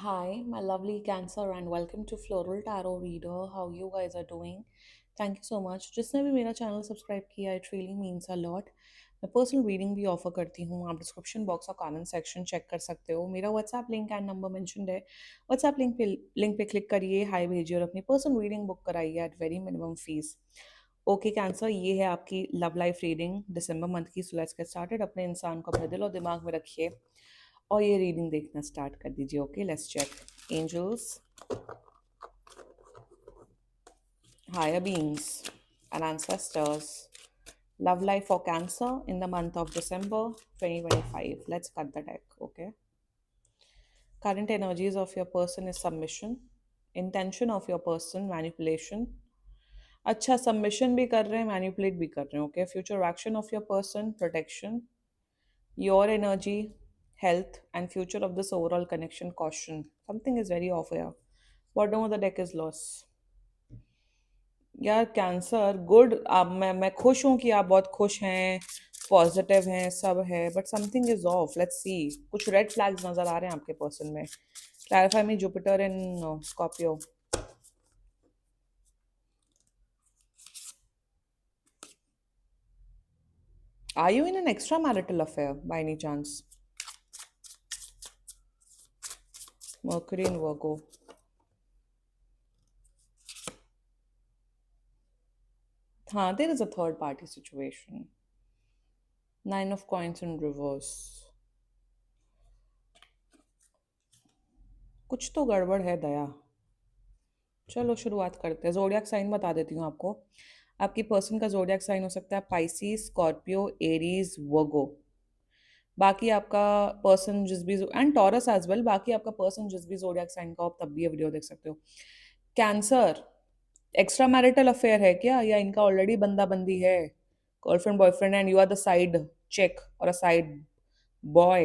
Hi, my lovely Cancer, and welcome to Floral Tarot Reader. How you guys are doing? Thank you so much. जिसने भी मेरा channel subscribe किया, it really means a lot. मैं personal reading भी offer करती हूँ. आप description box और कमेंट सेक्शन चेक कर सकते हो. मेरा WhatsApp link and number mentioned है. व्हाट्सएप लिंक पे क्लिक करिए, हाय भेजिए और अपनी पर्सनल रीडिंग बुक कराइए at very minimum fees. Okay Cancer, ये है आपकी लव लाइफ रीडिंग दिसंबर मंथ की. So let's get started. अपने इंसान को अपने दिल और दिमाग में रखिए और ये रीडिंग देखना स्टार्ट कर दीजिए. Okay, let's check. Angels, higher beings, and ancestors. Love life for Cancer in the month of December 2025. Let's cut the deck. Okay. Current energies of your person is submission. Intention of your person manipulation. अच्छा, submission भी कर रहे हैं, manipulate भी कर रहे हैं. Okay. Future action of your person protection. Your energy, health, and future of this overall connection caution. Something is very off here. Bottom of the deck is loss. यार कैंसर गुड. आप मैं खुश हूँ कि आप बहुत खुश हैं, पॉजिटिव हैं, सब है, but something is of. Let's see. कुछ रेड फ्लैग्स नजर आ रहे हैं आपके पर्सन में. Clarify me. Jupiter in Scorpio. Are you in an extra marital affair by any chance? Mercury in Virgo. हाँ, there is a third party situation. Nine of coins in reverse. कुछ तो गड़बड़ है दया. चलो शुरुआत करते हैं. जोडियाक साइन बता देती हूँ आपको. आपकी पर्सन का जोडियाक साइन हो सकता है पाइसिस, स्कॉर्पियो, एरीज, वर्गो. बाकी आपका पर्सन जिस भी एंड टॉरस एज वेल. बाकी आपका पर्सन जिस भी जोडियाक साइन का हो, आप तब भी ये वीडियो देख सकते हो. कैंसर, एक्स्ट्रा मैरिटल अफेयर है क्या, या इनका ऑलरेडी बंदा बंदी है, girlfriend boyfriend, and you are the side chick और अ साइड बॉय?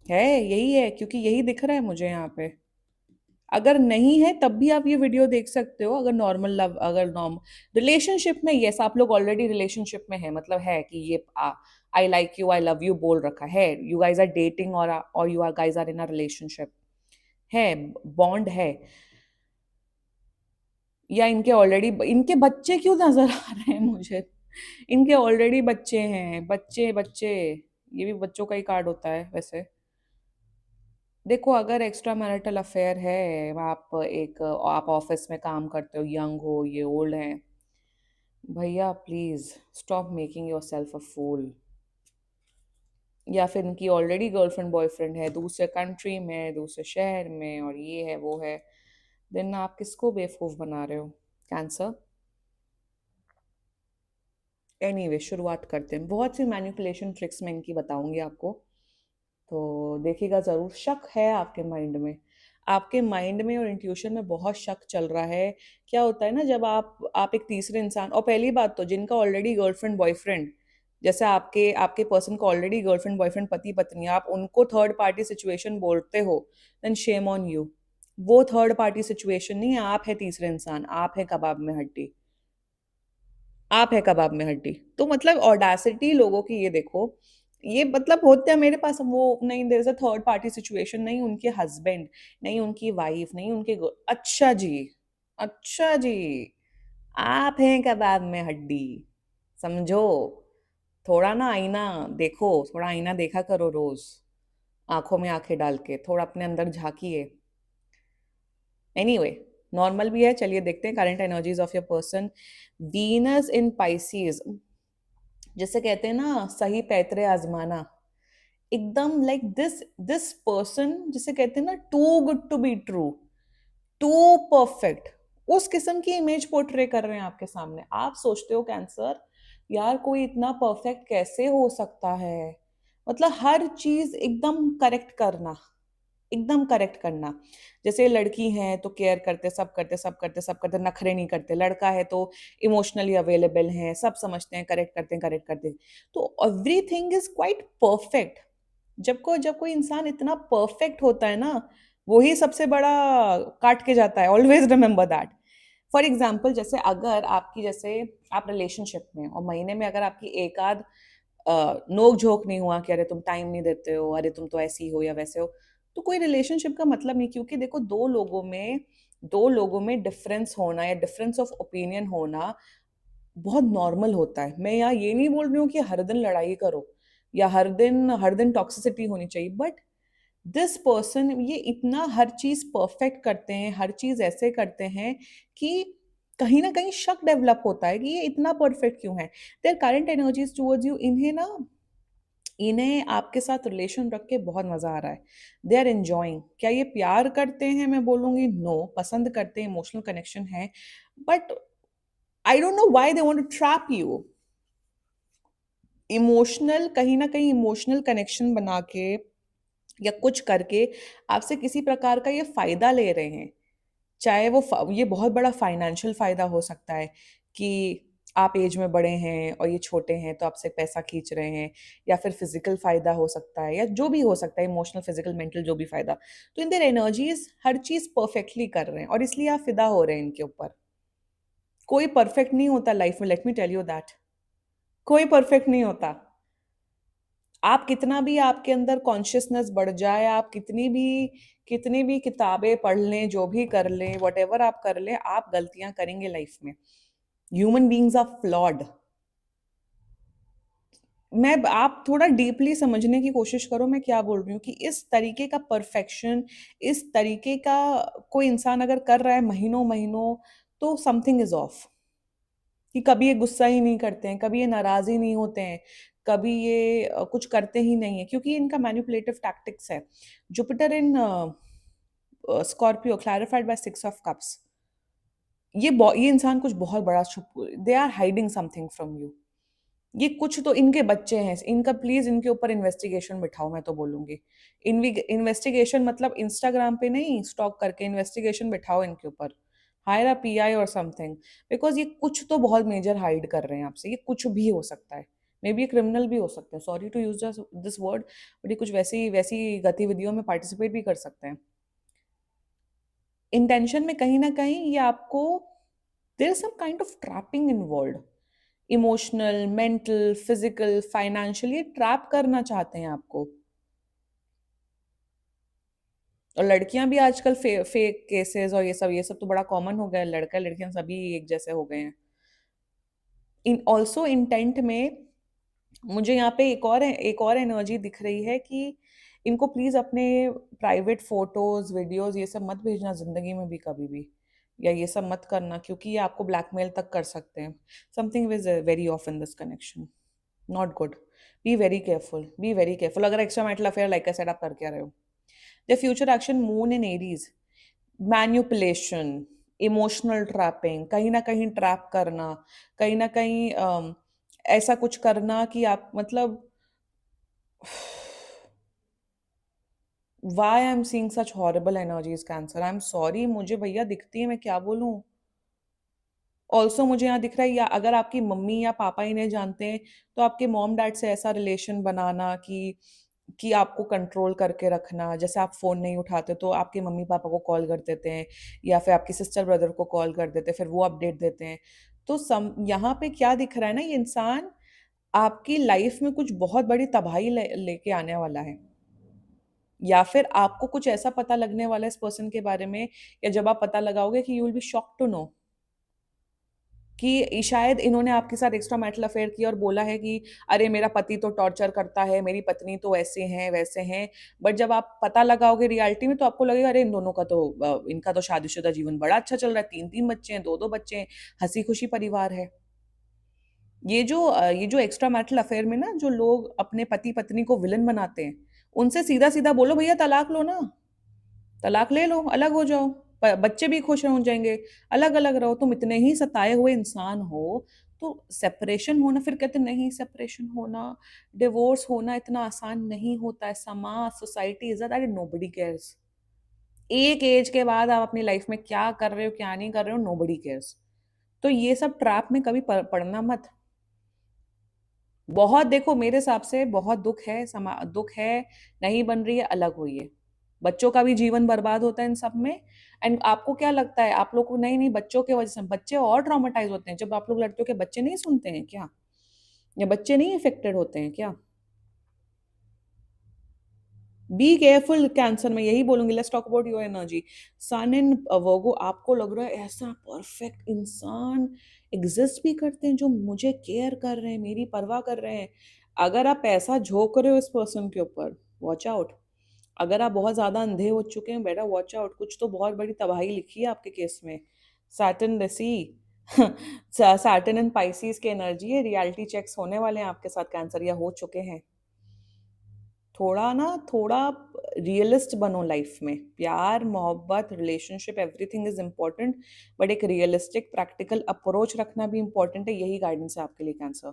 है, यही है, क्योंकि यही दिख रहा है मुझे यहाँ पे. अगर नहीं है तब भी आप ये वीडियो देख सकते हो. अगर नॉर्मल लव, अगर नॉर्मल रिलेशनशिप में, यस आप लोग ऑलरेडी रिलेशनशिप में है, मतलब है कि ये I like you, I love you बोल रखा है. यू गाइज आर डेटिंग और you are guys are in a relationship है, बॉन्ड है. या इनके ऑलरेडी इनके बच्चे क्यों नजर आ रहे हैं मुझे? इनके ऑलरेडी बच्चे हैं, बच्चे बच्चे. ये भी बच्चों का ही कार्ड होता है वैसे. देखो, अगर एक्स्ट्रा मैरिटल अफेयर है, आप ऑफिस में काम करते हो, यंग हो, ये ओल्ड हैं, भैया please stop making your self a fool. या फिर इनकी ऑलरेडी गर्लफ्रेंड बॉयफ्रेंड है दूसरे कंट्री में, दूसरे शहर में, और ये है वो है. देन आप किसको बेवकूफ बना रहे हो कैंसर? एनीवे, शुरुआत करते हैं. बहुत सी मैनिपुलेशन ट्रिक्स मैं इनकी बताऊंगी आपको, तो देखिएगा ज़रूर. शक है आपके माइंड में, आपके माइंड में और इंट्यूशन में बहुत शक चल रहा है. क्या होता है ना, जब आप एक तीसरे इंसान, और पहली बात तो जिनका ऑलरेडी गर्लफ्रेंड बॉयफ्रेंड, जैसे आपके आपके पर्सन को ऑलरेडी गर्लफ्रेंड बॉयफ्रेंड पति पत्नी, आप उनको थर्ड पार्टी सिचुएशन बोलते हो, देन शेम ऑन यू. वो थर्ड पार्टी सिचुएशन नहीं है, आप है तीसरे इंसान, आप है कबाब में हड्डी. आप है कबाब में हड्डी. तो मतलब ऑडासिटी लोगों की, ये देखो. ये मतलब होते हैं मेरे पास वो, नहीं there is a third party situation, नहीं उनके हस्बैंड, नहीं उनकी वाइफ, नहीं उनके अच्छा जी, अच्छा जी, आप हैं कबाब में हड्डी. समझो. थोड़ा ना आईना देखो, थोड़ा आईना देखा करो रोज. आंखों में आंखें डाल के थोड़ा अपने अंदर झांकिए. एनीवे, नॉर्मल भी है. चलिए देखते हैं current energies of your person. Venus in Pisces. जैसे कहते हैं ना, सही पैतरे आजमाना. एकदम लाइक दिस दिस पर्सन, जिसे कहते हैं ना too good to be true, too perfect, उस किस्म की इमेज पोर्ट्रे कर रहे हैं आपके सामने. आप सोचते हो कैंसर, यार कोई इतना परफेक्ट कैसे हो सकता है. मतलब हर चीज एकदम करेक्ट करना, एकदम करेक्ट करना. जैसे लड़की है तो केयर करते, सब करते, सब करते, सब करते, नखरे नहीं करते. लड़का है तो इमोशनली अवेलेबल है, सब समझते हैं, करेक्ट करते हैं, करेक्ट करते हैं. तो एवरीथिंग इज क्वाइट परफेक्ट. जब कोई इंसान इतना परफेक्ट होता है ना, वही सबसे बड़ा काट के जाता है. Always remember that. For example, जैसे अगर आपकी, जैसे आप रिलेशनशिप में और महीने में अगर आपकी एक आध नोक झोंक नहीं हुआ कि अरे तुम टाइम नहीं देते हो, अरे तुम तो ऐसी हो या वैसे हो, तो कोई रिलेशनशिप का मतलब नहीं, क्योंकि देखो दो लोगों में डिफरेंस होना या डिफरेंस ऑफ ओपिनियन होना बहुत नॉर्मल होता है। मैं यहाँ ये नहीं बोल रही हूँ कि हर दिन लड़ाई करो या हर दिन टॉक्सिसिटी होनी चाहिए, बट दिस पर्सन ये इतना हर चीज परफेक्ट करते हैं, हर चीज ऐसे करते हैं कि कहीं ना कहीं शक डेवलप होता है कि ये इतना परफेक्ट क्यों है। Their current energies towards you, इन्हें आपके साथ रिलेशन रख के बहुत मजा आ रहा है। They are enjoying. क्या ये प्यार करते हैं? मैं बोलूंगी नो। पसंद करते हैं, इमोशनल कनेक्शन है, but I don't know why they want to trap you. Emotional, कहीं ना कहीं इमोशनल कनेक्शन बना के या कुछ करके आपसे किसी प्रकार का ये फायदा ले रहे हैं। चाहे ये बहुत बड़ा फाइनेंशियल फायदा हो सकता है कि आप एज में बड़े हैं और ये छोटे हैं तो आपसे पैसा खींच रहे हैं, या फिर फिजिकल फायदा हो सकता है, या जो भी हो सकता है, इमोशनल, फिजिकल, मेंटल, जो भी फायदा। तो इन देयर एनर्जीज हर चीज परफेक्टली कर रहे हैं और इसलिए आप फिदा हो रहे हैं इनके ऊपर। कोई परफेक्ट नहीं होता लाइफ में, let me tell you that. कोई परफेक्ट नहीं होता। आप कितना भी आपके अंदर कॉन्शियसनेस बढ़ जाए, आप कितनी भी किताबें पढ़ लें, जो भी कर लें, वट एवर आप कर लें, आप गलतियां करेंगे लाइफ में। Human beings are flawed. आप थोड़ा डीपली समझने की कोशिश करो मैं क्या बोल रही हूँ, कि इस तरीके का परफेक्शन, इस तरीके का कोई इंसान अगर कर रहा है महीनों महीनों, तो समथिंग इज ऑफ। कि कभी ये गुस्सा ही नहीं करते हैं, कभी ये नाराज ही नहीं होते हैं, कभी ये कुछ करते ही नहीं है, क्योंकि इनका मैनिपुलेटिव टैक्टिक्स है। Jupiter in Scorpio clarified by 6 of cups. ये इंसान कुछ बहुत बड़ा छुप, they are hiding something from you. ये कुछ तो इनके बच्चे हैं, इनका प्लीज इनके ऊपर इन्वेस्टिगेशन बिठाओ, मैं तो बोलूंगी। इन्वेस्टिगेशन मतलब इंस्टाग्राम पे नहीं, स्टॉक करके इन्वेस्टिगेशन बिठाओ इनके ऊपर। हायर अ पीआई और समथिंग। बिकॉज ये कुछ तो बहुत मेजर हाइड कर रहे हैं आपसे, ये कुछ भी हो सकता है। मे बी ये क्रिमिनल भी हो सकते हैं, sorry to use this word, but ये कुछ वैसी वैसी गतिविधियों में पार्टिसिपेट भी कर सकते हैं। इंटेंशन में कहीं ना कहीं ये आपको, there is some kind of trapping involve. Emotional, mental, physical, financial, ये ट्रैप करना चाहते हैं आपको। और लड़कियां भी आजकल फेक केसेस और ये सब तो बड़ा कॉमन हो गया है। लड़का लड़कियां सभी एक जैसे हो गए हैं। इन ऑल्सो इंटेंट में मुझे यहाँ पे एक और एनर्जी दिख रही है कि इनको प्लीज अपने प्राइवेट फोटोज, वीडियोस, ये सब मत भेजना जिंदगी में भी कभी भी, या ये सब मत करना, क्योंकि ये आपको ब्लैकमेल तक कर सकते हैं। Something is very off in this connection, not good. Be very careful, be very careful. अगर extra marital affair like I said आप करके आ रहे हो, the future action moon in Aries, manipulation, emotional trapping, कहीं ना कहीं ट्रैप करना, कहीं ना कहीं ऐसा कुछ करना कि आप मतलब why I am seeing such horrible energies Cancer, I am sorry, मुझे भैया दिखती है, मैं क्या बोलूं। ऑल्सो मुझे यहाँ दिख रहा है, या अगर आपकी मम्मी या पापा इन्हें जानते हैं, तो आपके मॉम डैड से ऐसा रिलेशन बनाना कि आपको कंट्रोल करके रखना। जैसे आप फोन नहीं उठाते तो आपके मम्मी पापा को कॉल कर देते हैं, या फिर आपकी सिस्टर ब्रदर को कॉल कर देते हैं, फिर वो अपडेट देते हैं। तो यहाँ पे क्या दिख रहा है ना, ये इंसान आपकी लाइफ में कुछ बहुत बड़ी तबाही लेके आने वाला है। या फिर आपको कुछ ऐसा पता लगने वाला है इस पर्सन के बारे में, या जब आप पता लगाओगे कि you will be shock to know कि शायद इन्होंने आपके साथ एक्स्ट्रा मैरिटल अफेयर किया और बोला है कि अरे मेरा पति तो टॉर्चर करता है, मेरी पत्नी तो ऐसे हैं वैसे हैं। बट जब आप पता लगाओगे रियलिटी में, तो आपको लगेगा अरे इन दोनों का तो इनका तो शादीशुदा जीवन बड़ा अच्छा चल रहा है, 3-3 बच्चे हैं, 2-2 बच्चे हैं, हंसी खुशी परिवार है। ये जो एक्स्ट्रा मैरिटल अफेयर में ना, जो लोग अपने पति पत्नी को विलन बनाते हैं, उनसे सीधा सीधा बोलो भैया तलाक लो ना, तलाक ले लो, अलग हो जाओ, बच्चे भी खुश हो जाएंगे, अलग अलग रहो। तुम इतने ही सताए हुए इंसान हो, तो सेपरेशन होना, फिर कहते नहीं सेपरेशन होना, डिवोर्स होना इतना आसान नहीं होता है। समाज, सोसाइटी, इज्जत, अरे नोबडी केयर्स। एक एज के बाद आप अपनी लाइफ में क्या कर रहे हो क्या नहीं कर रहे हो, नोबडी केयर्स। तो ये सब ट्रैप में कभी पड़ना मत। बहुत, देखो मेरे हिसाब से बहुत दुख है, दुख है, नहीं बन रही है, अलग हुई है। बच्चों का भी जीवन बर्बाद होता है इन सब में। एंड आपको क्या लगता है, आप लोग को नहीं नहीं, बच्चों के वजह से बच्चे और ट्रॉमेटाइज होते हैं। जब आप लोग लड़ते हो, के बच्चे नहीं सुनते हैं क्या, या बच्चे नहीं इफेक्टेड होते हैं क्या? बी केयरफुल कैंसर, में यही बोलूंगी। Let's talk about your energy. Sun in Virgo, आपको लग रहा है ऐसा परफेक्ट इंसान एग्जिस्ट भी करते हैं जो मुझे केयर कर रहे हैं, मेरी परवाह कर रहे हैं। अगर आप पैसा झोंक रहे हो इस पर्सन के ऊपर, वॉच आउट। अगर आप बहुत ज्यादा अंधे हो चुके हैं, बेटा वॉच आउट, कुछ तो बहुत बड़ी तबाही लिखी है आपके केस में। Saturn see Saturn and Pisces की एनर्जी है, रियलिटी चेक्स होने वाले हैं आपके साथ कैंसर, या हो चुके हैं। थोड़ा ना, थोड़ा रियलिस्ट बनो लाइफ में। प्यार मोहब्बत relationship everything is important, but एक रियलिस्टिक प्रैक्टिकल अप्रोच रखना भी इम्पोर्टेंट है। यही गाइडेंस है आपके लिए cancer.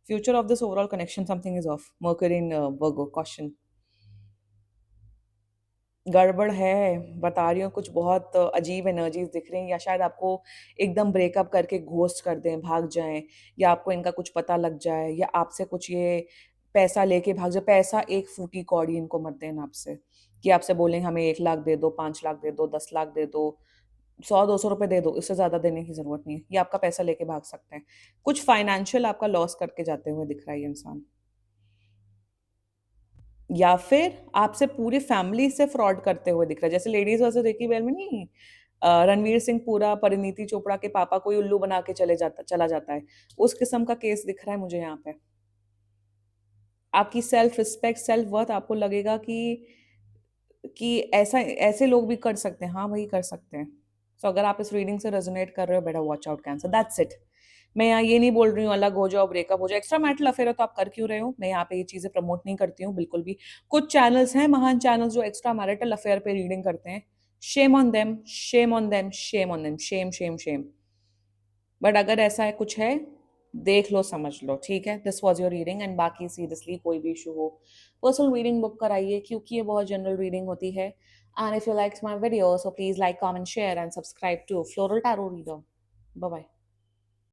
Future of this overall connection, something is of. Mercury in Virgo, question गड़बड़ है। बता रही हूँ, कुछ बहुत अजीब एनर्जीज दिख रही हैं, या शायद आपको एकदम ब्रेकअप करके घोस्ट कर दें, भाग जाएं, या आपको इनका कुछ पता लग जाए, या आपसे कुछ ये पैसा लेके भाग जाए। पैसा एक फूटी कौड़ी इनको मत देना आपसे, कि आपसे बोलें हमें 1 लाख दे दो, 5 लाख दे दो, 10 लाख दे दो, 100-200 रुपए दे दो, इससे ज्यादा देने की जरूरत नहीं है। ये आपका पैसा लेके भाग सकते हैं। कुछ फाइनेंशियल आपका लॉस करके जाते हुए दिख रहा है ये इंसान, या फिर आपसे पूरी फैमिली से फ्रॉड करते हुए दिख रहा है। जैसे लेडीज वैसे देखी वेल में नहीं, रणवीर सिंह पूरा परिणीति चोपड़ा के पापा को ही उल्लू बना के चला जाता है। उस किस्म का केस दिख रहा है मुझे यहाँ पे। आपकी सेल्फ रिस्पेक्ट, सेल्फ वर्थ, आपको लगेगा कि ऐसा, ऐसे लोग भी कर सकते हैं। हाँ, वही कर सकते हैं। तो अगर आप इस रीडिंग से रेजोनेट कर रहे हो, बेटा watch out cancer, that's it. मैं यहाँ ये नहीं बोल रही हूँ अलग हो जाओ, ब्रेकअप हो जाओ। एक्स्ट्रा मैरिटल अफेयर है तो आप कर क्यों रहे हो? मैं यहाँ पे ये चीजें प्रमोट नहीं करती हूँ बिल्कुल भी। कुछ चैनल्स हैं, महान चैनल्स, जो एक्स्ट्रा मैरिटल अफेयर पे रीडिंग करते हैं। Shame on them, shame on them, shame on them, Shem Shem Shem. But अगर ऐसा है, कुछ है, देख लो समझ लो, ठीक है। This was your reading, and बाकी सीरियसली कोई भी इशू हो, पर्सनल रीडिंग बुक कराइए, क्योंकि ये बहुत जनरल रीडिंग होती है। And if you like my video, so please like, comment, share and subscribe to Floral Tarot Reader. Bye bye.